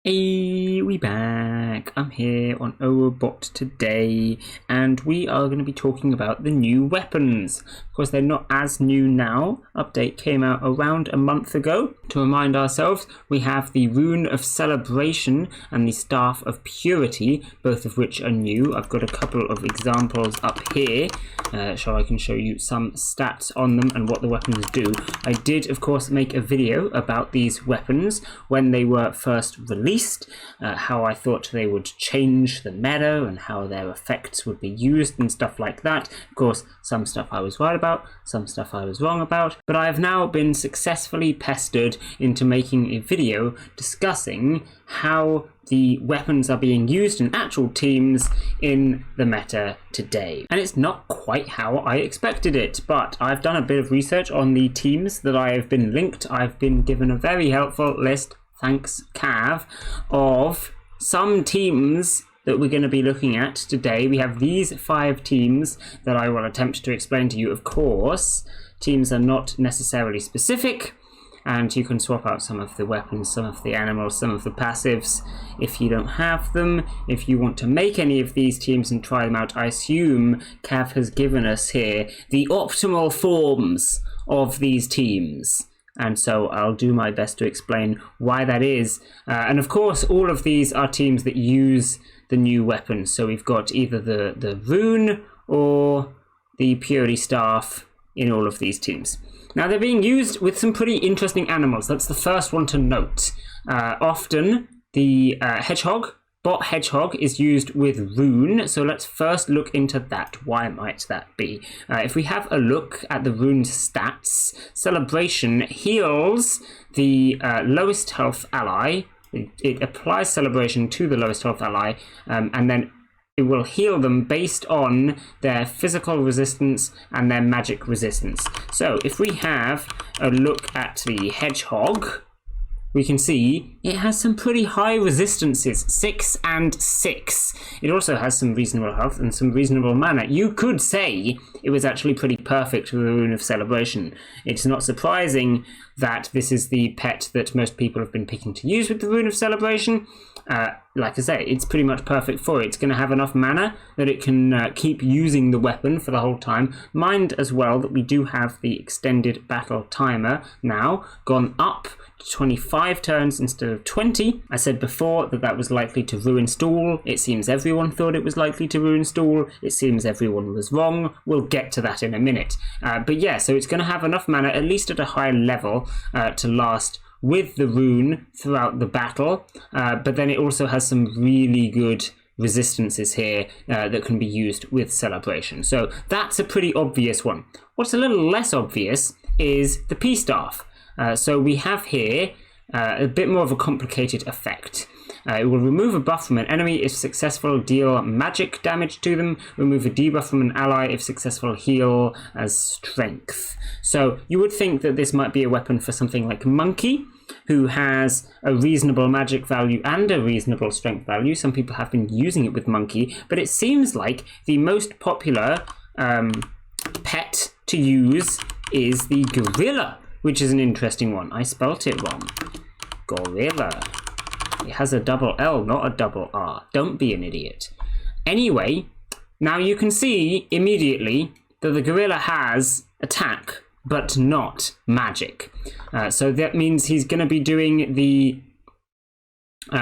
Hey, we back. I'm here on OwO today, and we are going to be talking about the new weapons. Of course, they're not as new now. Update came out around a month ago. To remind ourselves, we have the Rune of Celebration and the Staff of Purity, both of which are new. I've got a couple of examples up here, so I can show you some stats on them and what the weapons do. I did, of course, make a video about these weapons when they were first released. How I thought they would change the meta and how their effects would be used and stuff like that. Of course, some stuff I was right about, some stuff I was wrong about, but I have now been successfully pestered into making a video discussing how the weapons are being used in actual teams in the meta today. And it's not quite how I expected it, but I've done a bit of research on the teams that I have been linked. I've been given a very helpful list, thanks Cav, of some teams that we're going to be looking at today. We have these 5 teams that I will attempt to explain to you. Of course, teams are not necessarily specific, and you can swap out some of the weapons, some of the animals, some of the passives if you don't have them. If you want to make any of these teams and try them out, I assume Cav has given us here the optimal forms of these teams. And so I'll do my best to explain why that is. And of course, all of these are teams that use the new weapons. So we've got either the Rune or the Purity Staff in all of these teams. Now, they're being used with some pretty interesting animals. That's the first one to note. Often, the hedgehog, bot hedgehog, is used with Rune. So let's first look into that. Why might that be? If we have a look at the Rune stats, Celebration heals the lowest health ally. It applies Celebration to the lowest health ally, and then it will heal them based on their physical resistance and their magic resistance. So if we have a look at the hedgehog, we can see it has some pretty high resistances, 6 and 6. It also has some reasonable health and some reasonable mana. You could say it was actually pretty perfect for the Rune of Celebration. It's not surprising that this is the pet that most people have been picking to use with the Rune of Celebration. Like I say, it's pretty much perfect for it. It's going to have enough mana that it can keep using the weapon for the whole time. Mind as well that we do have the extended battle timer now gone up to 25 turns instead of 20. I said before that that was likely to ruin stall. It seems everyone thought it was likely to ruin stall. It seems everyone was wrong. We'll get to that in a minute. But yeah, so it's going to have enough mana, at least at a high level, to last with the Rune throughout the battle, but then it also has some really good resistances here that can be used with Celebration. So that's a pretty obvious one. What's a little less obvious is the P-Staff. So we have here a bit more of a complicated effect. It will remove a buff from an enemy if successful, deal magic damage to them. Remove a debuff from an ally if successful, heal as strength. So you would think that this might be a weapon for something like Monkey, who has a reasonable magic value and a reasonable strength value. Some people have been using it with Monkey, but it seems like the most popular pet to use is the Gorilla, which is an interesting one. I spelt it wrong. Gorilla. It has a double L, not a double R. Don't be an idiot. Anyway, now you can see immediately that the Gorilla has attack, but not magic. So that means he's going to be doing the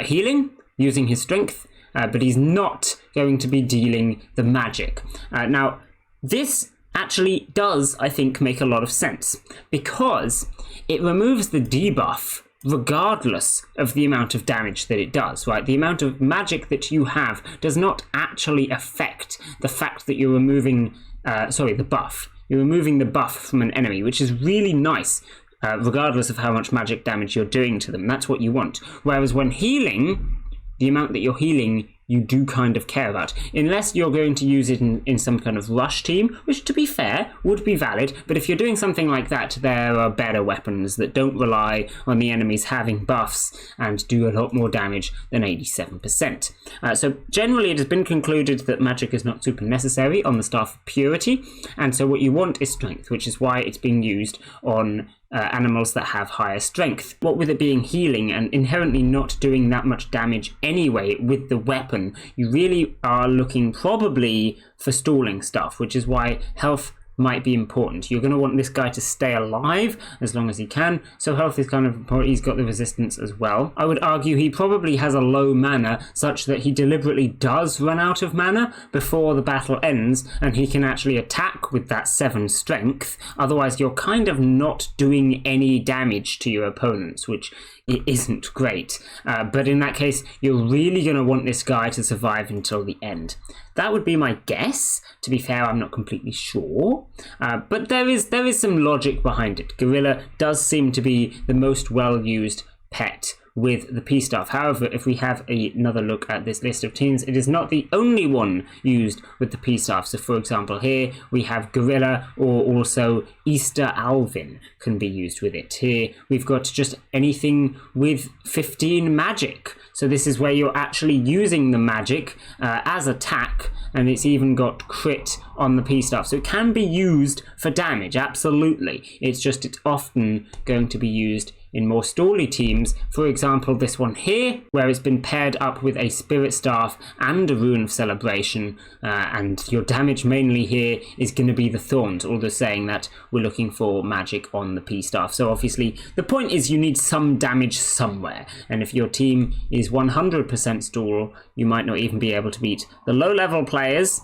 healing, using his strength, but he's not going to be dealing the magic. Now, this actually does, I think, make a lot of sense, because it removes the debuff regardless of the amount of damage that it does, right? The amount of magic that you have does not actually affect the fact that you're removing, the buff. You're removing the buff from an enemy, which is really nice, regardless of how much magic damage you're doing to them. That's what you want. Whereas when healing, the amount that you're healing, you do kind of care about. Unless you're going to use it in some kind of rush team, which, to be fair, would be valid. But if you're doing something like that, there are better weapons that don't rely on the enemies having buffs and do a lot more damage than 87%. So generally, it has been concluded that magic is not super necessary on the Staff of Purity. And so what you want is strength, which is why it's being used on animals that have higher strength. What with it being healing and inherently not doing that much damage anyway with the weapon, you really are looking probably for stalling stuff, which is why health might be important. You're going to want this guy to stay alive as long as he can, so health is kind of important. He's got the resistance as well. I would argue he probably has a low mana such that he deliberately does run out of mana before the battle ends, and he can actually attack with that 7 strength. Otherwise you're kind of not doing any damage to your opponents, which it isn't great. But in that case, you're really going to want this guy to survive until the end. That would be my guess. To be fair, I'm not completely sure. But there is some logic behind it. Gorilla does seem to be the most well-used pet with the P-Staff. However, if we have another look at this list of teams, it is not the only one used with the P-Staff. So for example, here we have Gorilla, or also Easter Alvin can be used with it. Here we've got just anything with 15 magic. So this is where you're actually using the magic as attack, and it's even got crit on the P-Staff. So it can be used for damage, absolutely. It's often going to be used in more stally teams. For example, this one here, where it's been paired up with a Spirit Staff and a Rune of Celebration, and your damage mainly here is going to be the Thorns, although saying that we're looking for magic on the P-Staff. So obviously the point is you need some damage somewhere, and if your team is 100% stall, you might not even be able to beat the low level players,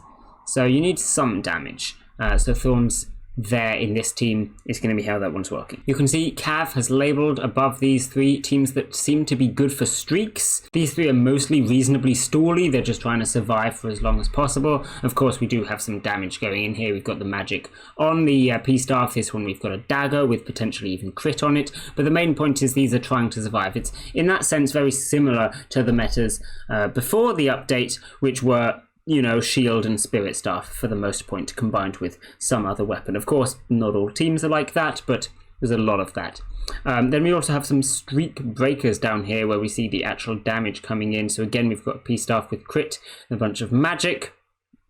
so you need some damage. So Thorns there in this team is going to be how that one's working. You can see Cav has labelled above these 3 teams that seem to be good for streaks. These 3 are mostly reasonably stally. They're just trying to survive for as long as possible. Of course, we do have some damage going in here. We've got the magic on the P-Staff. This one we've got a dagger with potentially even crit on it. But the main point is these are trying to survive. It's in that sense very similar to the metas before the update, which were shield and Spirit Staff for the most part, combined with some other weapon. Of course, not all teams are like that, but there's a lot of that. Then we also have some streak breakers down here where we see the actual damage coming in. So again, we've got a P-Staff with crit, a bunch of magic.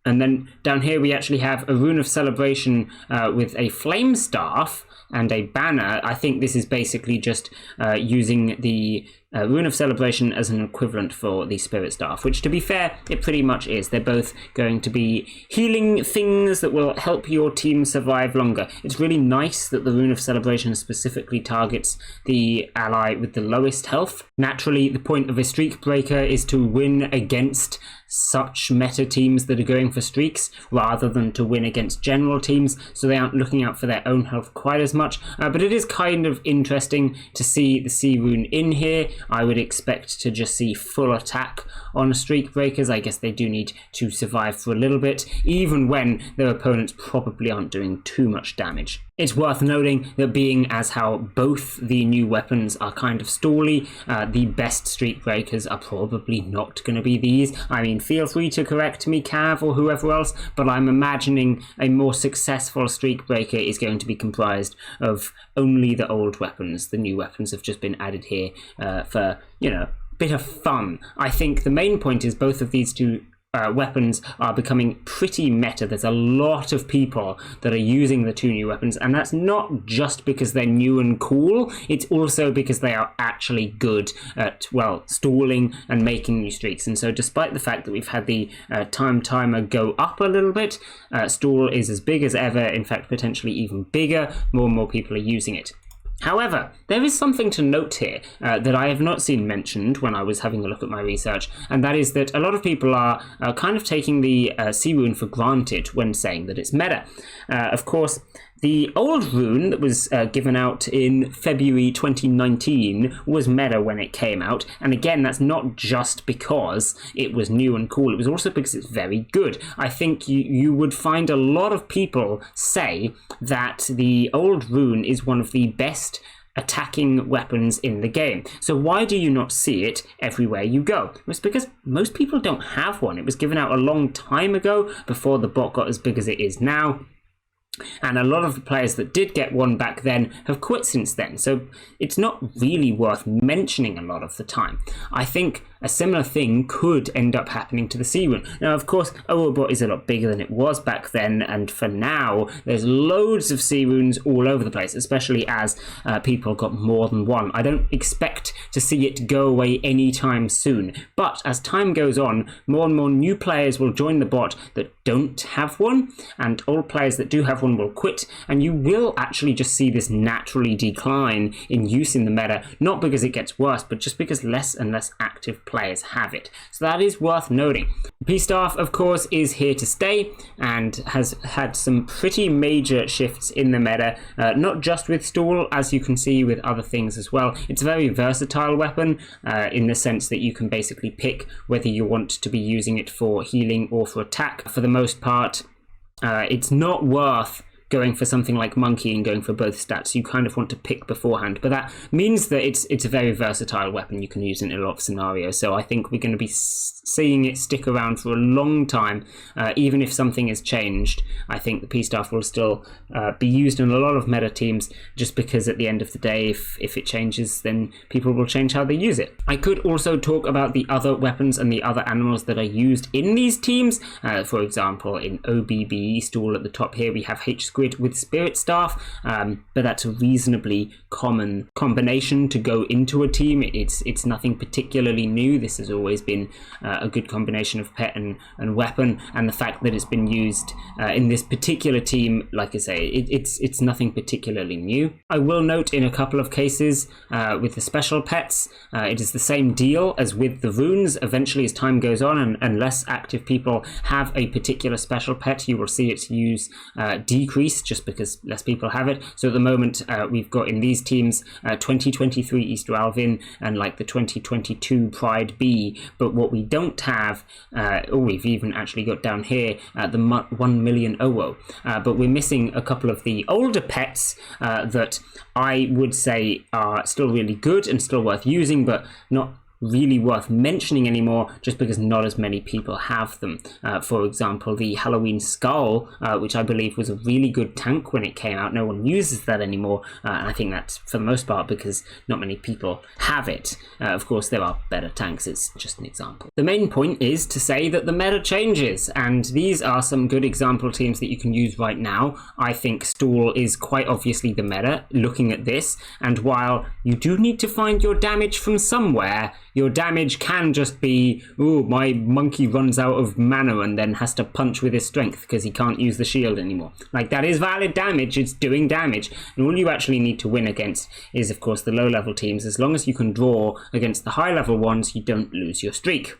And then down here we actually have a Rune of Celebration with a Flame Staff and a banner. I think this is basically just using the Rune of Celebration as an equivalent for the Spirit Staff, which to be fair, it pretty much is. They're both going to be healing things that will help your team survive longer. It's really nice that the Rune of Celebration specifically targets the ally with the lowest health. Naturally, the point of a streak breaker is to win against such meta teams that are going for streaks rather than to win against general teams, so they aren't looking out for their own health quite as much. But it is kind of interesting to see the C rune in here. I would expect to just see full attack on streak breakers. I guess they do need to survive for a little bit, even when their opponents probably aren't doing too much damage. It's worth noting that being as how both the new weapons are kind of stally, the best streak breakers are probably not going to be these. I mean, feel free to correct me, Cav, or whoever else, but I'm imagining a more successful streak breaker is going to be comprised of only the old weapons. The new weapons have just been added here for, bit of fun. I think the main point is both of these two weapons are becoming pretty meta. There's a lot of people that are using the 2 new weapons, and that's not just because they're new and cool, it's also because they are actually good at, stalling and making new streaks. And so despite the fact that we've had the time timer go up a little bit, stall is as big as ever, in fact potentially even bigger. More and more people are using it. However, there is something to note here that I have not seen mentioned when I was having a look at my research, and that is that a lot of people are kind of taking the C rune for granted when saying that it's meta. Of course, the old rune that was given out in February 2019 was meta when it came out, and again, that's not just because it was new and cool, it was also because it's very good. I think you would find a lot of people say that the old rune is one of the best attacking weapons in the game. So why do you not see it everywhere you go? It's because most people don't have one. It was given out a long time ago, before the bot got as big as it is now. And a lot of the players that did get one back then have quit since then. So it's not really worth mentioning a lot of the time. I think a similar thing could end up happening to the sea rune. Now, of course, OwO is a lot bigger than it was back then, and for now, there's loads of sea runes all over the place, especially as people got more than one. I don't expect to see it go away anytime soon, but as time goes on, more and more new players will join the bot that don't have one, and old players that do have one will quit, and you will actually just see this naturally decline in use in the meta, not because it gets worse, but just because less and less active players have it. So that is worth noting. P-Staff, of course, is here to stay and has had some pretty major shifts in the meta, not just with Stool, as you can see with other things as well. It's a very versatile weapon in the sense that you can basically pick whether you want to be using it for healing or for attack. For the most part, it's not worth going for something like Monkey and going for both stats. You kind of want to pick beforehand, but that means that it's a very versatile weapon you can use in a lot of scenarios. So I think we're going to be seeing it stick around for a long time, even if something has changed. I think the P-Staff will still be used in a lot of meta teams, just because at the end of the day, if it changes, then people will change how they use it. I could also talk about the other weapons and the other animals that are used in these teams. For example, in OBBE Stool at the top here, we have H-Squid with Spirit Staff, but that's a reasonably common combination to go into a team. It's nothing particularly new. This has always been a good combination of pet and weapon, and the fact that it's been used in this particular team, like I say, it's nothing particularly new. I will note in a couple of cases with the special pets, it is the same deal as with the runes. Eventually, as time goes on and less active people have a particular special pet, you will see its use decrease just because less people have it. So at the moment, we've got in these teams 2023 Easter Alvin and like the 2022 Pride B, but what we don't have, or we've even actually got down here, the 1 million OwO, but we're missing a couple of the older pets that I would say are still really good and still worth using, but not really worth mentioning anymore, just because not as many people have them. For example, the Halloween Skull, which I believe was a really good tank when it came out. No one uses that anymore, and I think that's for the most part because not many people have it. Of course, there are better tanks, it's just an example. The main point is to say that the meta changes, and these are some good example teams that you can use right now. I think Stool is quite obviously the meta, looking at this, and while you do need to find your damage from somewhere, your damage can just be, oh, my monkey runs out of mana and then has to punch with his strength because he can't use the shield anymore. Like, that is valid damage, it's doing damage, and all you actually need to win against is, of course, the low-level teams. As long as you can draw against the high-level ones, you don't lose your streak.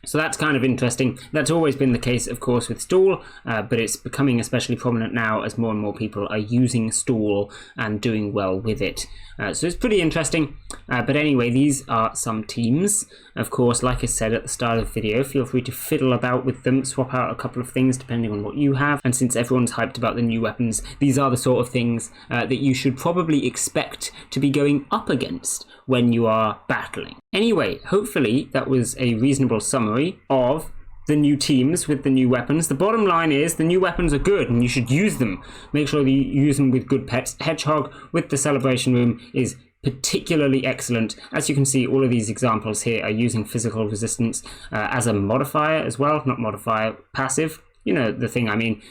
So that's kind of interesting. That's always been the case, of course, with Stool, but it's becoming especially prominent now as more and more people are using Stool and doing well with it. So it's pretty interesting. But anyway, these are some teams. Of course, like I said at the start of the video, feel free to fiddle about with them, swap out a couple of things depending on what you have. And since everyone's hyped about the new weapons, these are the sort of things that you should probably expect to be going up against when you are battling. Anyway, hopefully that was a reasonable summary of the new teams with the new weapons. The bottom line is the new weapons are good and you should use them. Make sure that you use them with good pets. Hedgehog with the Celebration Room is particularly excellent. As you can see, all of these examples here are using physical resistance as a modifier as well, not modifier, passive. You know the thing I mean.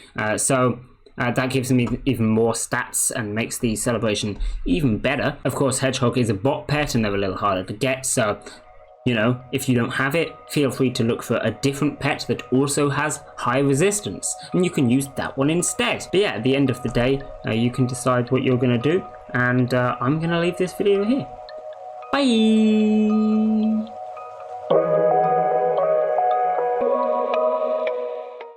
That gives them even more stats and makes the celebration even better. Of course, Hedgehog is a bot pet and they're a little harder to get, so, you know, if you don't have it, feel free to look for a different pet that also has high resistance, and you can use that one instead. But yeah, at the end of the day, you can decide what you're going to do, and I'm going to leave this video here. Bye!